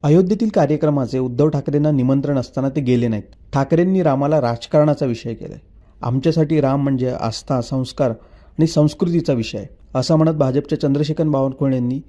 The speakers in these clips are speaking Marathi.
अयोध्येतील कार्यक्रमाचे उद्धव ठाकरेंना निमंत्रण असताना ते गेले नाहीत. ठाकरेंनी रामाला राजकारणाचा विषय केलाय. आमच्यासाठी राम म्हणजे आस्था, संस्कार आणि संस्कृतीचा विषय आहे, असं म्हणत भाजपच्या चंद्रशेखर बावनकुळे यांनी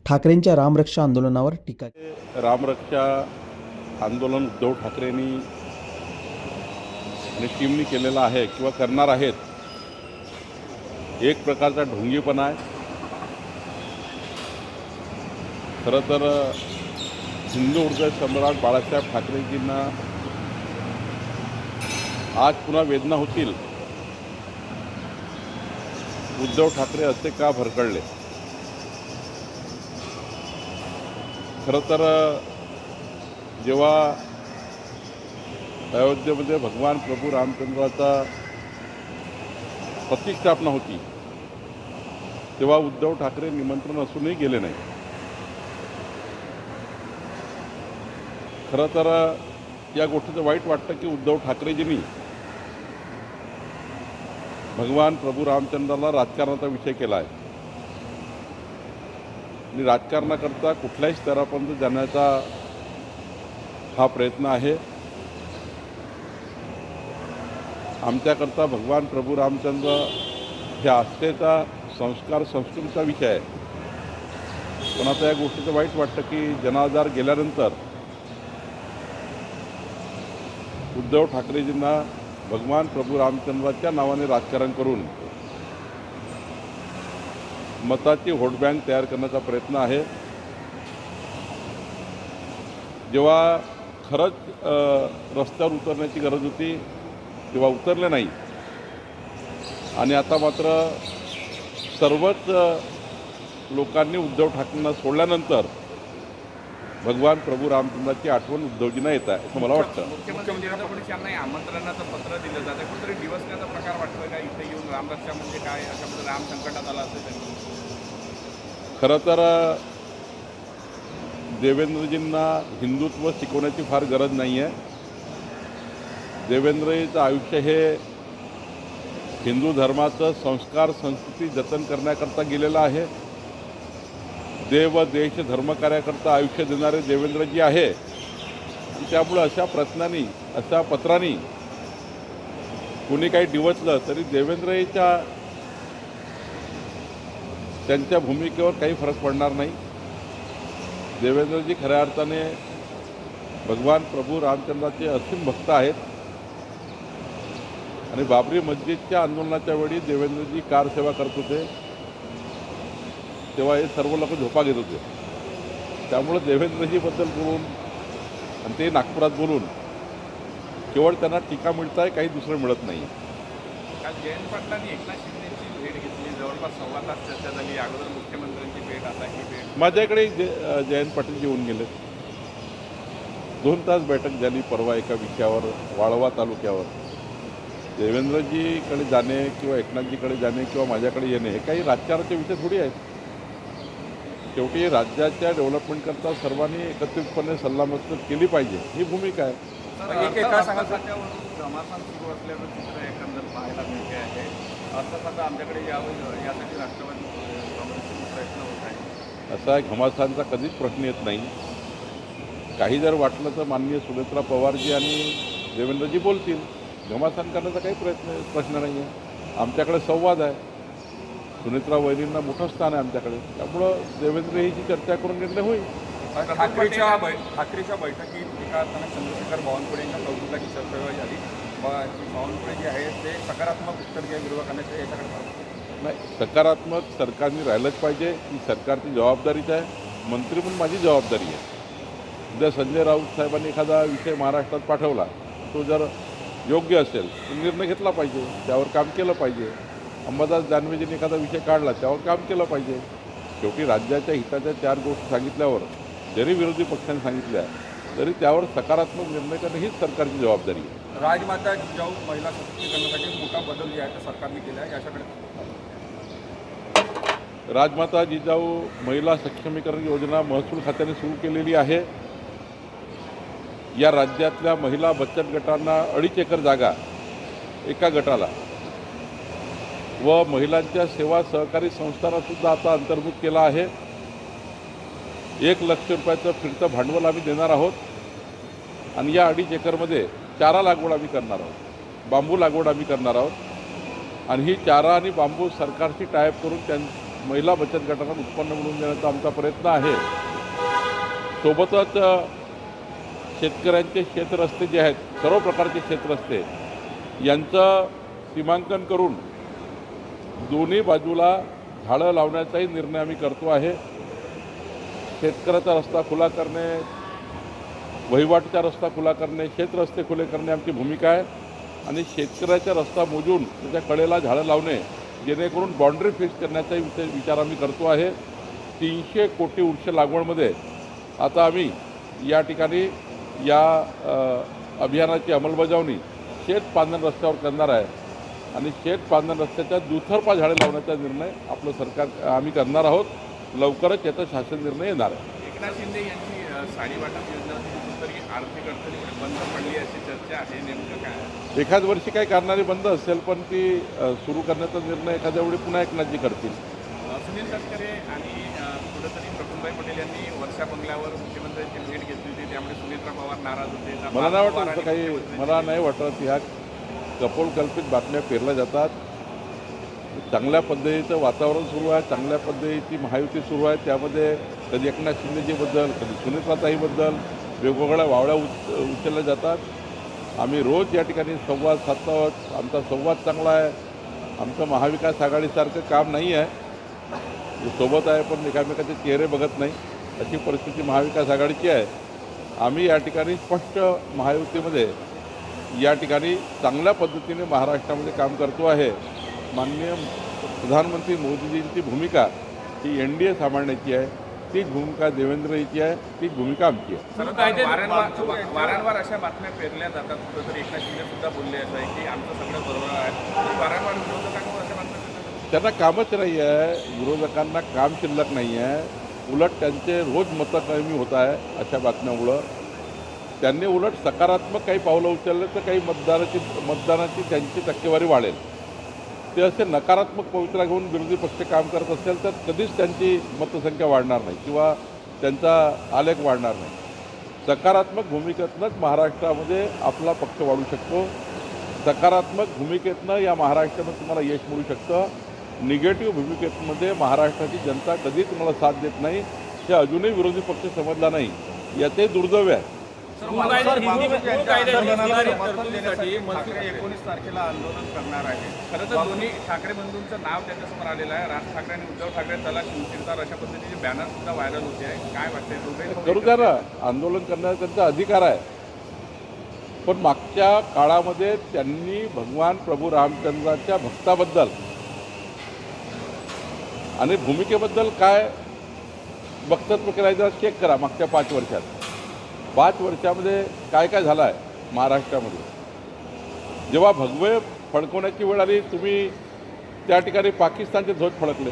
ठाकरेंच्या रामरक्षा आंदोलनावर टीका केली. रामरक्षा आंदोलन उद्धव ठाकरेंनी आणि टीमनी केलेलं आहे किंवा करणार आहेत, एक प्रकारचा ढोंगीपणा आहे. खरं तर हिंदू हृदय सम्राट बाळासाहेब ठाकरेजींना आज पुन्हा वेदना होतील. उद्धव ठाकरे असे का भरकळले? खरं तर जेव्हा अयोध्येमध्ये भगवान प्रभू रामचंद्राचा प्रतिष्ठापना होती तेव्हा उद्धव ठाकरे निमंत्रण असूनही गेले नाही. खरं तर या गोष्टीचं वाईट वाटतं की उद्धव ठाकरेजींनी भगवान प्रभू रामचंद्राला राजकारणाचा विषय केला आहे आणि राजकारणाकरता कुठल्याही स्तरापर्यंत जाण्याचा हा प्रयत्न आहे. आमच्याकरता भगवान प्रभू रामचंद्र हे आस्थेचा, संस्कार, संस्कृतीचा विषय आहे. पण आता या गोष्टीचं वाईट वाटतं की जनाधार गेल्यानंतर उद्धव ठाकरेजींना भगवान प्रभू रामचंद्राच्या नावाने राजकारण करून मताची व्होट बँक तयार करण्याचा प्रयत्न आहे. जेव्हा खरंच रस्त्यावर उतरण्याची गरज होती तेव्हा उतरले नाही आणि आता मात्र सर्वच लोकांनी उद्धव ठाकरेंना सोडल्यानंतर भगवान प्रभू रामचंद्राची आठवण उद्धवजींना येत आहे असं मला वाटतं. मुख्यमंत्री फडणवीस यांना आमंत्रणाचं पत्र दिलं जातं, कुठेतरी दिवसण्याचा प्रकार वाटतोय का? इथे येऊन रामरक्षा म्हणजे काय, अशामध्ये राम संकटात आला असेल? खरं तर देवेंद्रजींना हिंदुत्व शिकवण्याची फार गरज नाही आहे. देवेंद्रजीचं आयुष्य हे हिंदू धर्माचं संस्कार, संस्कृती जतन करण्याकरता गेलेलं आहे. देव, देश, धर्मकार्याकरता आयुष्य देणारे देवेंद्रजी आहे. त्यामुळं अशा प्रश्नांनी, अशा पत्रांनी कुणी काही डिवचलं तरी देवेंद्रजीच्या त्यांच्या भूमिकेवर काही फरक पडणार नाही. देवेंद्रजी खऱ्या अर्थाने भगवान प्रभू रामचंद्राचे असीम भक्त आहेत आणि बाबरी मस्जिदच्या आंदोलनाच्या वेळी देवेंद्रजी कार सेवा करत होते तेव्हा हे सर्व लोक झोपा घेत होते. त्यामुळे देवेंद्रजीबद्दल बोलून आणि ते नागपुरात बोलून केवळ त्यांना टीका मिळत आहे, काही दुसरं मिळत नाही. काल जयंत पाटलांनी एकनाथ शिंदेची भेट घेतली, जवळपास 1.25 तास चर्चा झाली. अगोदर मुख्यमंत्र्यांची भेट, आता ही भेट. माझ्याकडे जयंत पाटील येऊन गेले. 2 तास बैठक झाली परवा एका विषयावर, वाळवा तालुक्यावर. देवेंद्रजीकडे जाणे किंवा एकनाथजीकडे जाणे किंवा माझ्याकडे येणे हे काही राजकारणाचे विषय थोडी आहेत. शेवटी राज्याच्या डेव्हलपमेंटकरता सर्वांनी एकत्रितपणे सल्लामसलत केली पाहिजे, ही भूमिका आहे. घमासान सुरू असल्याचं चित्र एकंदर पाहायला मिळते आहे. अर्थात आता आमच्याकडे यावं यासाठी राष्ट्रवादी काँग्रेसचे प्रयत्न होत आहे. असा घमासांचा कधीच प्रश्न येत नाही. काही जर वाटलं तर माननीय सुनेत्रा पवारजी आणि देवेंद्रजी बोलतील. घमासान करण्याचा काही प्रश्न नाही आहे. आमच्याकडे संवाद आहे. सुनेत्रा वहिनींना मोठं स्थान आहे आमच्याकडे. त्यामुळं देवेंद्र हीची चर्चा करून निर्णय होईल. ठाकरेच्या बैठकीत एका अर्थाने चंद्रशेखर बावनकुळे यांच्या कौतुकाची चर्चा झाली. बावनकुळे जे आहेत ते सकारात्मक उत्तर घ्या विरोधकांना याच्याकडे नाही, सकारात्मक सरकारने राहिलंच पाहिजे. ही सरकारची जबाबदारीच आहे. मंत्री म्हणून माझी जबाबदारी आहे. उद्या संजय राऊत साहेबांनी एखादा विषय महाराष्ट्रात पाठवला, तो जर योग्य असेल तर निर्णय घेतला पाहिजे, त्यावर काम केलं पाहिजे. अंबादास दानवेजींनी एखादा विषय काढला, त्यावर काम केलं पाहिजे. शेवटी राज्याच्या हिताच्या 4 गोष्टी सांगितल्यावर जरी विरोधी पक्षांनी सांगितल्या तरी त्यावर सकारात्मक निर्णय करणं हीच सरकारची जबाबदारी आहे. राजमाता जिजाऊ महिला सशक्तीकरणासाठी मोठा बदल जे आहे तो सरकारने केला आहे. याच्याकडे राजमाता जिजाऊ महिला सक्षमीकरण योजना महसूल खात्याने सुरू केलेली आहे. या राज्यातल्या महिला बचत गटांना 2.5 एकर जागा एका गटाला व महिलांच्या सेवा सहकारी संस्थांनासुद्धा आता अंतर्भूत केला आहे. 1,00,000 फिरतं भांडवल आम्ही देणार आहोत आणि या 2.5 एकरमध्ये चारा लागवड आम्ही करणार आहोत, बांबू लागवड आम्ही करणार आहोत आणि ही चारा आणि बांबू सरकारशी टायअप करून महिला बचत गटांना उत्पन्न मिळवून देण्याचा आमचा प्रयत्न आहे. सोबतच शेतकऱ्यांचे शेतरस्ते जे आहेत, सर्व प्रकारचे शेतरस्ते यांचं सीमांकन करून दोन्ही बाजूला झाडं लावण्याचाही निर्णय आम्ही करतो आहे. शेतकऱ्याचा रस्ता खुला करणे, वहिवाटीचा रस्ता खुला करणे, शेतरस्ते खुले करणे आमची भूमिका आहे आणि शेतकऱ्याचा रस्ता मोजून त्याच्या कडेला झाडं लावणे जेणेकरून बाउंड्री फिक्स करण्याचाही विचार आम्ही करतो आहे. 300 कोटी वृक्ष लागवडमध्ये आता आम्ही या ठिकाणी या अभियानाची अंमलबजावणी शेत पांधन रस्त्यावर करणार आहे आणि शेत पांधन रस्त्याच्या दुतर्फा झाडे लावण्याचा निर्णय आपलं सरकार आम्ही करणार आहोत. लवकरच याचा शासन निर्णय येणार आहे. एकनाथ शिंदे यांची साडी वाटप योजना कुठेतरी आर्थिक अडचणीमुळे बंद पडली अशी चर्चा आहे. नेमकं काय? एखाद वर्षी काही कारणाने बंद असेल पण ती सुरू करण्याचा निर्णय एखाद्या वेळी पुन्हा एकनाथजी करतील. सुनील तटकरे आणि कुठेतरी प्रफुल्लभाई पटेल यांनी वर्षा बंगल्यावर मुख्यमंत्र्यांची भेट घेतली होती, त्यामुळे सुनीलराव पवार नाराज होते. मला नाही वाटत असं काही, मला नाही वाटत ह्या कपोलकल्पित बातम्या पेरल्या जातात. चांगल्या पद्धतीचं वातावरण सुरू आहे, चांगल्या पद्धतीची महायुती सुरू आहे. त्यामध्ये कधी एकनाथ शिंदेजीबद्दल, कधी सुनीताताईबद्दल वेगवेगळ्या वावड्या उचलल्या जातात. आम्ही रोज या ठिकाणी संवाद साधतो आहोत. आमचा संवाद चांगला आहे. आमचं महाविकास आघाडीसारखं काम नाही आहे, सोबत आहे पण एकामेकाचे चेहरे बघत नाही, अशी परिस्थिती महाविकास आघाडीची आहे. आम्ही या ठिकाणी स्पष्ट महायुतीमध्ये या ठिकाणी चांगल्या पद्धतीने महाराष्ट्रामध्ये काम करतो आहे. माननीय प्रधानमंत्री मोदीजींची भूमिका ही NDA सांभाळण्याची आहे, तीच भूमिका देवेंद्रजीची आहे, तीच भूमिका आमची आहे. वारंवार अशा बातम्या पेरल्या जातात. कुठेतरी एकनाथ शिंदे सुद्धा बोलले असं आहे की आमचं सगळं बरोबर आहे. वारंवार विरोधकांवर अशा बातम्या त्यांना कामच नाही आहे, विरोधकांना काम शिल्लक नाही आहे. उलट त्यांचे रोज मतं कमी होत आहे अशा बातम्यामुळं. त्यांनी उलट सकारात्मक काही पावलं उचललं तर काही मतदानाची त्यांची टक्केवारी वाढेल. ते असे नकारात्मक पवित्रा घेऊन विरोधी पक्ष काम करत असेल तर कधीच त्यांची मतसंख्या वाढणार नाही किंवा त्यांचा आलेख वाढणार नाही. सकारात्मक भूमिकेतनंच महाराष्ट्रामध्ये आपला पक्ष वाढू शकतो. सकारात्मक भूमिकेतनं या महाराष्ट्रामध्ये तुम्हाला यश मिळू शकतं. निगेटिव्ह भूमिकेमध्ये महाराष्ट्राची जनता कधीच तुम्हाला साथ देत नाही. हे अजूनही विरोधी पक्ष समजला नाही, याचे दुर्दैव आहे. 19 तारखेला आंदोलन करणार आहे. खरं तर दोन्ही ठाकरे बंधूंचं नाव त्याच्यासमोर आलेलं आहे. राज ठाकरे आणि उद्धव ठाकरे त्याला शिवशिरतार अशा पद्धतीचे बॅनर सुद्धा व्हायरल होते आहे. काय वाटतंय? करू द्या ना, आंदोलन करण्याचा त्यांचा अधिकार आहे. पण मागच्या काळामध्ये त्यांनी भगवान प्रभू रामचंद्राच्या भक्ताबद्दल आणि भूमिकेबद्दल काय वक्तव्य करायचं चेक करा. मागच्या 5 वर्षात 5 वर्षामध्ये काय काय झालं आहे महाराष्ट्रामध्ये. जेव्हा भगवे फडकवण्याची वेळ आली तुम्ही त्या ठिकाणी पाकिस्तानचे ध्वज फडकले.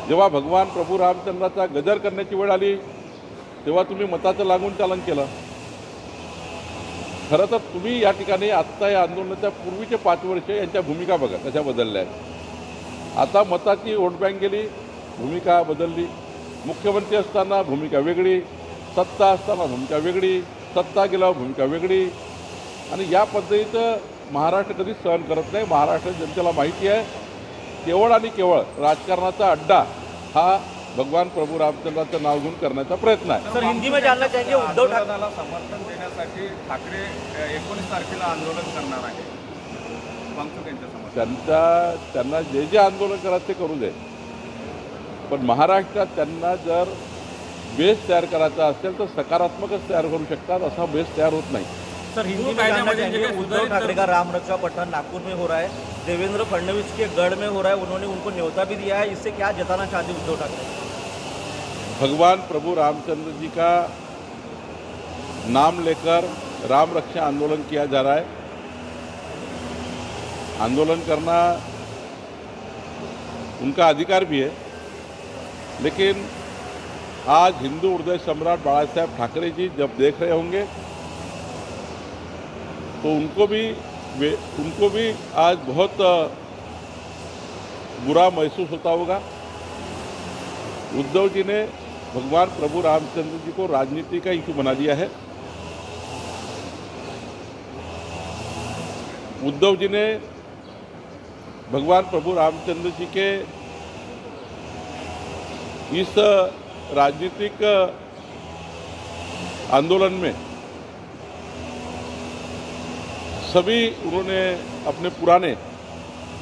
जेव्हा भगवान प्रभू रामचंद्राचा गजर करण्याची वेळ आली तेव्हा तुम्ही मताचं लागून चालन केलं. खरं तर तुम्ही या ठिकाणी आत्ता या आंदोलनाच्या पूर्वीचे 5 वर्ष यांच्या भूमिका बघा कशा बदलल्या आहेत. आता मताची वोट बँक गेली, भूमिका बदलली. मुख्यमंत्री असताना भूमिका वेगळी, सत्ता असताना भूमिका वेगळी, सत्ता गेल्यावर भूमिका वेगळी. आणि या पद्धतीचं महाराष्ट्र कधीच सहन करत नाही. महाराष्ट्र जनतेला माहिती आहे केवळ आणि केवळ राजकारणाचा अड्डा हा भगवान प्रभू रामचंद्राचं नाव घेऊन करण्याचा प्रयत्न आहे. सर, हिंदी में जानना चाहिए उद्धव ठाकरेला समर्थन देण्यासाठी ठाकरे 19 तारखेला आंदोलन करणार आहे. वांगचूक यांच्या समोर त्यांना जे जे आंदोलन करायचं ते करू दे. पण महाराष्ट्रात त्यांना जर बेस तयार करायचा असेल तर सकारात्मकच तयार करू शकतात. असा बेस तयार होत नाही. सर, हिंदी में जानना चाहिए उद्धव ठाकरे का राम रक्षा पठन नागपुर में हो रहा है, देवेंद्र फडणवीस के गढ़ में हो रहा है, उन्होंने उनको न्योता भी दिया है. इससे क्या जताना चाहते उद्धव ठाकरे? भगवान प्रभु रामचंद्र जी का नाम लेकर राम रक्षा आंदोलन किया जा रहा है. आंदोलन करना उनका अधिकार भी है, लेकिन आज हिंदू हृदय सम्राट बाला साहेब ठाकरे जी जब देख रहे होंगे तो उनको भी आज बहुत बुरा महसूस होता होगा. उद्धव जी ने भगवान प्रभु रामचंद्र जी को राजनीति का इशू बना दिया है। उद्धव जी ने भगवान प्रभु रामचंद्र जी के इस राजनीतिक आंदोलन में सभी उन्होंने अपने पुराने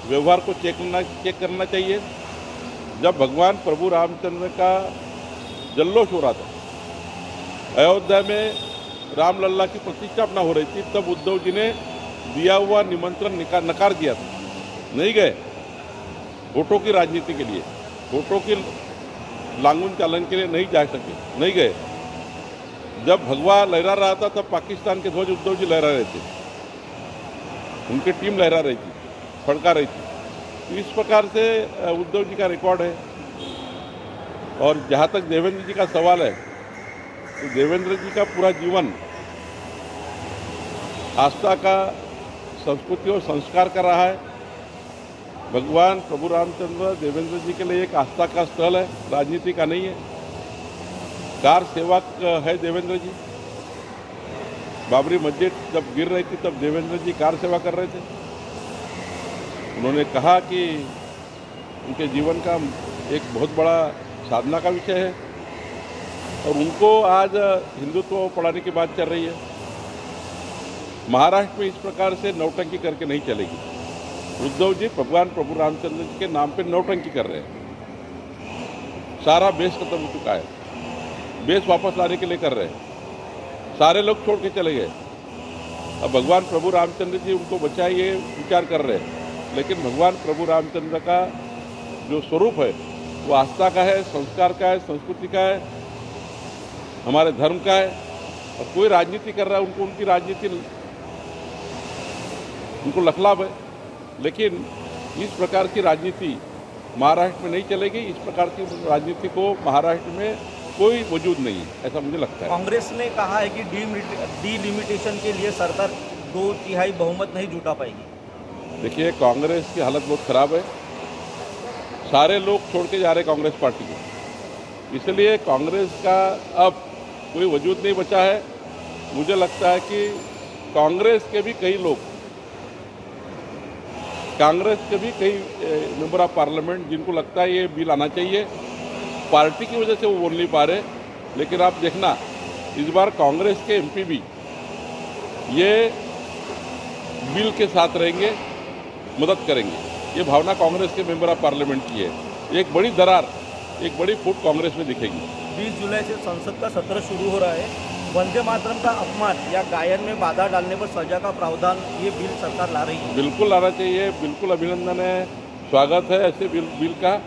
व्यवहार को चेक करना चाहिए। जब भगवान प्रभु रामचंद्र का जल्लोष हो रहा था, अयोध्या में रामलल्ला की प्रतिष्ठापना हो रही थी, तब उद्धव जी ने दिया हुआ निमंत्रण नकार दिया था, नहीं गए। वोटों की राजनीति के लिए, वोटों की लांगुन चालन के लिए नहीं जा सके, नहीं गए। जब भगवा लहरा रहा था तब पाकिस्तान के ध्वज उद्धव जी लहरा रहे थे, उनकी टीम लहरा रही थी, फड़का रही थी। तो इस प्रकार से उद्धव जी का रिकॉर्ड है। और जहाँ तक देवेंद्र जी का सवाल है, तो देवेंद्र जी का पूरा जीवन आस्था का, संस्कृति और संस्कार का रहा है। भगवान प्रभु रामचंद्र देवेंद्र जी के लिए एक आस्था का स्थल है, राजनीति का नहीं है। कार सेवक है देवेंद्र जी। बाबरी मस्जिद जब गिर रही थी तब देवेंद्र जी कार सेवा कर रहे थे। उन्होंने कहा कि उनके जीवन का एक बहुत बड़ा साधना का विषय है और उनको आज हिंदुत्व पढ़ाने की बात चल रही है। महाराष्ट्र में इस प्रकार से नौटंकी करके नहीं चलेगी। उद्धव जी भगवान प्रभु रामचंद्र जी के नाम पे नौटंकी कर रहे हैं। सारा बेस खत्म हो चुका है, बेस वापस लाने के लिए कर रहे हैं। सारे लोग छोड़ के चले गए। अब भगवान प्रभु रामचंद्र जी उनको बचाइए विचार कर रहे हैं, लेकिन भगवान प्रभु रामचंद्र का जो स्वरूप है वो आस्था का है, संस्कार का है, संस्कृति का है, हमारे धर्म का है। और कोई राजनीति कर रहा है, उनको उनकी राजनीति, उनको लखलाभ है। लेकिन इस प्रकार की राजनीति महाराष्ट्र में नहीं चलेगी। इस प्रकार की राजनीति को महाराष्ट्र में कोई वजूद नहीं है, ऐसा मुझे लगता है। कांग्रेस ने कहा है कि डीलिमिटेशन के लिए सरकार 2/3 बहुमत नहीं जुटा पाएगी। देखिए, कांग्रेस की हालत बहुत खराब है। सारे लोग छोड़ के जा रहे कांग्रेस पार्टी को, इसलिए कांग्रेस का अब कोई वजूद नहीं बचा है। मुझे लगता है कि कांग्रेस के भी कई मेंबर ऑफ पार्लियामेंट जिनको लगता है ये बिल आना चाहिए, पार्टी की वजह से वो बोल नहीं पा रहे। लेकिन आप देखना, इस बार कांग्रेस के एमपी भी ये बिल के साथ रहेंगे, मदद करेंगे। ये भावना कांग्रेस के मेंबर ऑफ पार्लियामेंट की है। एक बड़ी दरार, एक बड़ी फूट कांग्रेस में दिखेगी। 20 जुलाई से संसद का सत्र शुरू हो रहा है। वंदे मातरम का अपमान या गायन में बाधा डालने पर सजा का प्रावधान ये बिल सरकार ला रही है। बिल्कुल लाना चाहिए, बिल्कुल अभिनंदन है, स्वागत है ऐसे बिल का।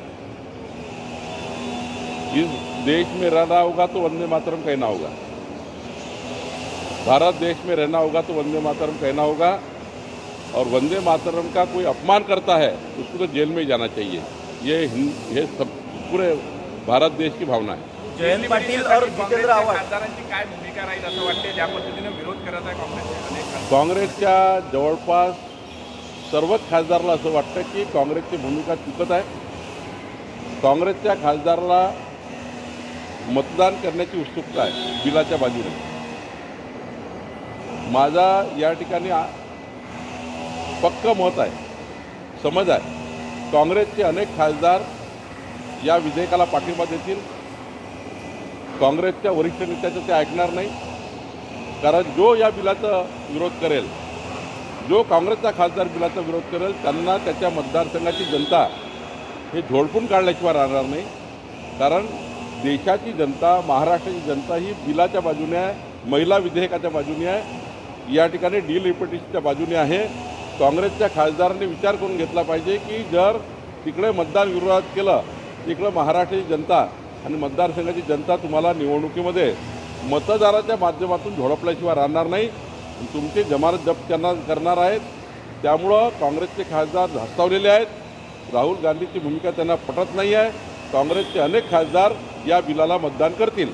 इस देश में रहना होगा तो वंदे मातरम कहना होगा, भारत देश में रहना होगा तो वंदे मातरम कहना होगा। और वंदे मातरम का कोई अपमान करता है उसको तो जेल में ही जाना चाहिए। ये सब पूरे भारत देश की भावना है। जयंत पाटील और जितेंद्र आव्हाड खासदारांची काय भूमिका राहील असं वाटते, ज्या पद्धतीने विरोध करत आहे काँग्रेसचे अनेक खासदार? काँग्रेसच्या जवळपास सर्वच खासदाराला असं वाटतं की काँग्रेसची भूमिका चुकत आहे। काँग्रेसच्या खासदाराला मतदान करण्याची उत्सुकता आहे बिलाच्या बाजूने। माझा या ठिकाणी पक्का मत आहे, समज आहे, काँग्रेसचे अनेक खासदार या विधेयकाला पाठिंबा देतील। काँग्रेसच्या वरिष्ठ नेत्याचं ते ऐकणार नाही, कारण जो या बिलाचा विरोध करेल, जो काँग्रेसचा खासदार बिलाचा विरोध करेल, त्यांना त्याच्या मतदारसंघाची जनता हे झोडपून काढल्याशिवाय राहणार नाही। कारण देशाची जनता, महाराष्ट्राची जनता ही बिलाच्या बाजूने आहे, महिला विधेयकाच्या बाजूने आहे, या ठिकाणी डीलिमिटेशनच्या बाजूने आहे। काँग्रेसच्या खासदारांनी विचार करून घेतला पाहिजे की जर तिकडे मतदान विरोधात केलं, तिकडं महाराष्ट्राची जनता आणि मतदारसंघाची जनता तुम्हाला निवडणुकीमध्ये मतदाराच्या माध्यमातून झोडपल्याशिवाय राहणार नाही, तुमची जमानत जप्त करणार आहेत। त्यामुळं काँग्रेसचे खासदार धास्तावलेले आहेत। राहुल गांधीची भूमिका त्यांना पटत नाही आहे। काँग्रेसचे अनेक खासदार या बिलाला मतदान करतील।